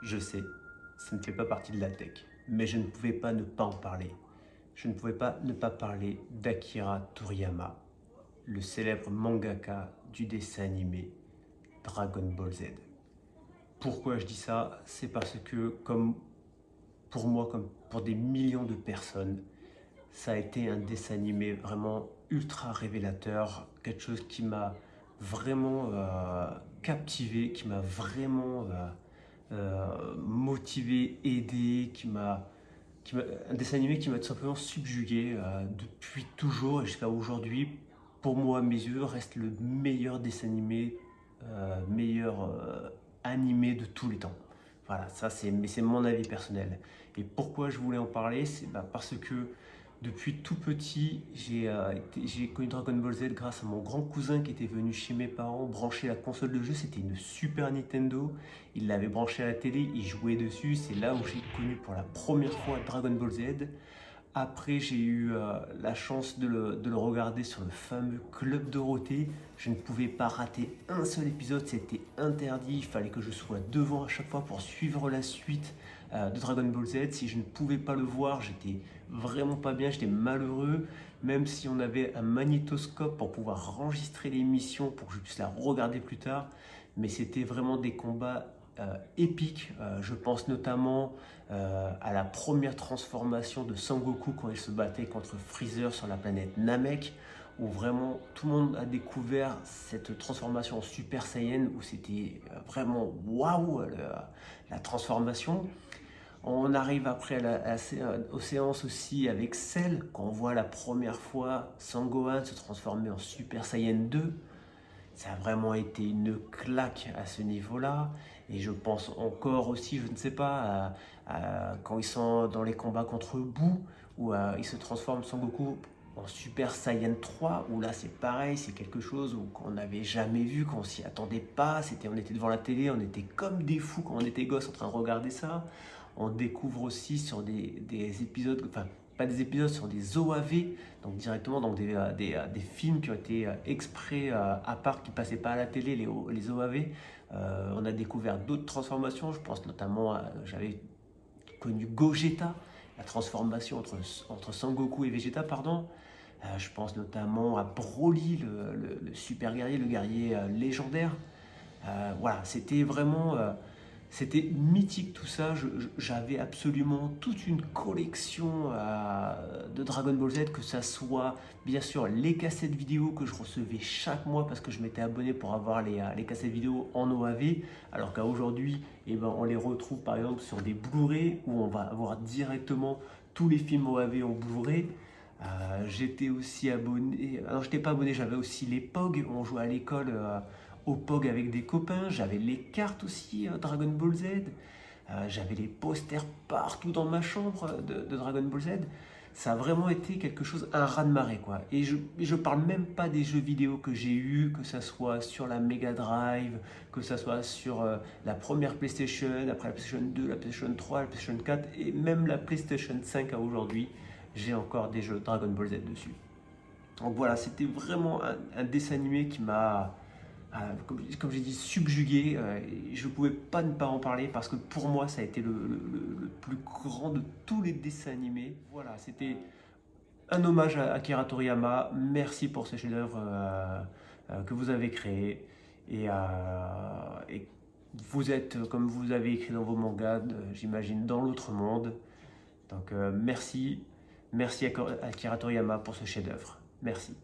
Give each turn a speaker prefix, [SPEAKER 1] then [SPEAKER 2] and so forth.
[SPEAKER 1] Je sais, ça ne fait pas partie de la tech, mais je ne pouvais pas ne pas en parler. Je ne pouvais pas ne pas parler d'Akira Toriyama, le célèbre mangaka du dessin animé Dragon Ball Z. Pourquoi je dis ça? C'est parce que, comme pour moi, comme pour des millions de personnes, ça a été un dessin animé vraiment ultra révélateur, quelque chose qui m'a vraiment captivé, qui m'a vraiment motivé, aidé, un dessin animé qui m'a tout simplement subjugué depuis toujours et jusqu'à aujourd'hui. Pour moi, à mes yeux, reste le meilleur dessin animé, meilleur animé de tous les temps. Voilà, mais c'est mon avis personnel. Et pourquoi je voulais en parler, c'est parce que depuis tout petit, j'ai connu Dragon Ball Z grâce à mon grand cousin qui était venu chez mes parents brancher la console de jeu. C'était une Super Nintendo. Il l'avait branchée à la télé, il jouait dessus. C'est là où j'ai connu pour la première fois Dragon Ball Z. Après, j'ai eu la chance de le regarder sur le fameux Club Dorothée. Je ne pouvais pas rater un seul épisode, c'était interdit. Il fallait que je sois devant à chaque fois pour suivre la suite de Dragon Ball Z. Si je ne pouvais pas le voir, j'étais vraiment pas bien, j'étais malheureux. Même si on avait un magnétoscope pour pouvoir enregistrer l'émission pour que je puisse la regarder plus tard. Mais c'était vraiment des combats épique. Je pense notamment à la première transformation de Sangoku quand il se battait contre Freezer sur la planète Namek, où vraiment tout le monde a découvert cette transformation en Super Saiyan, où c'était vraiment waouh la transformation. On arrive après aux séances aussi avec Cell, quand on voit la première fois Sangohan se transformer en Super Saiyan 2. Ça a vraiment été une claque à ce niveau-là. Et je pense encore aussi, je ne sais pas, quand ils sont dans les combats contre Boo, où ils se transforment Sangoku en Super Saiyan 3, où là c'est pareil, c'est quelque chose qu'on n'avait jamais vu, qu'on s'y attendait pas. On était devant la télé, on était comme des fous quand on était gosses en train de regarder ça. On découvre aussi sur des épisodes, enfin pas des épisodes, sur des OAV, donc directement donc des films qui ont été exprès à part, qui passaient pas à la télé, les OAV. On a découvert d'autres transformations, je pense notamment j'avais connu Gogeta, la transformation entre Sangoku et Vegeta, pardon. Je pense notamment à Broly, le super guerrier, le guerrier légendaire. Voilà, c'était vraiment c'était mythique tout ça. J'avais absolument toute une collection de Dragon Ball Z, que ça soit bien sûr les cassettes vidéo que je recevais chaque mois parce que je m'étais abonné pour avoir les cassettes vidéo en OAV, alors qu'aujourd'hui on les retrouve par exemple sur des Blu-ray où on va avoir directement tous les films OAV en Blu-ray. J'étais aussi abonné, alors j'étais pas abonné, j'avais aussi les POG, on jouait à l'école au POG avec des copains, j'avais les cartes aussi Dragon Ball Z, j'avais les posters partout dans ma chambre de Dragon Ball Z. Ça a vraiment été quelque chose, un raz-de-marée quoi. Et je parle même pas des jeux vidéo que j'ai eu, que ça soit sur la Mega Drive, que ça soit sur la première PlayStation, après la PlayStation 2, la PlayStation 3, la PlayStation 4 et même la PlayStation 5 à aujourd'hui. J'ai encore des jeux Dragon Ball Z dessus. Donc voilà, c'était vraiment un dessin animé qui m'a, comme j'ai dit, subjugué. Je ne pouvais pas ne pas en parler parce que pour moi, ça a été le plus grand de tous les dessins animés. Voilà, c'était un hommage à Akira Toriyama. Merci pour ce chef-d'œuvre que vous avez créé. Et vous êtes, comme vous avez écrit dans vos mangas, j'imagine, dans l'autre monde. Donc merci. Merci à Akira Toriyama pour ce chef-d'œuvre. Merci.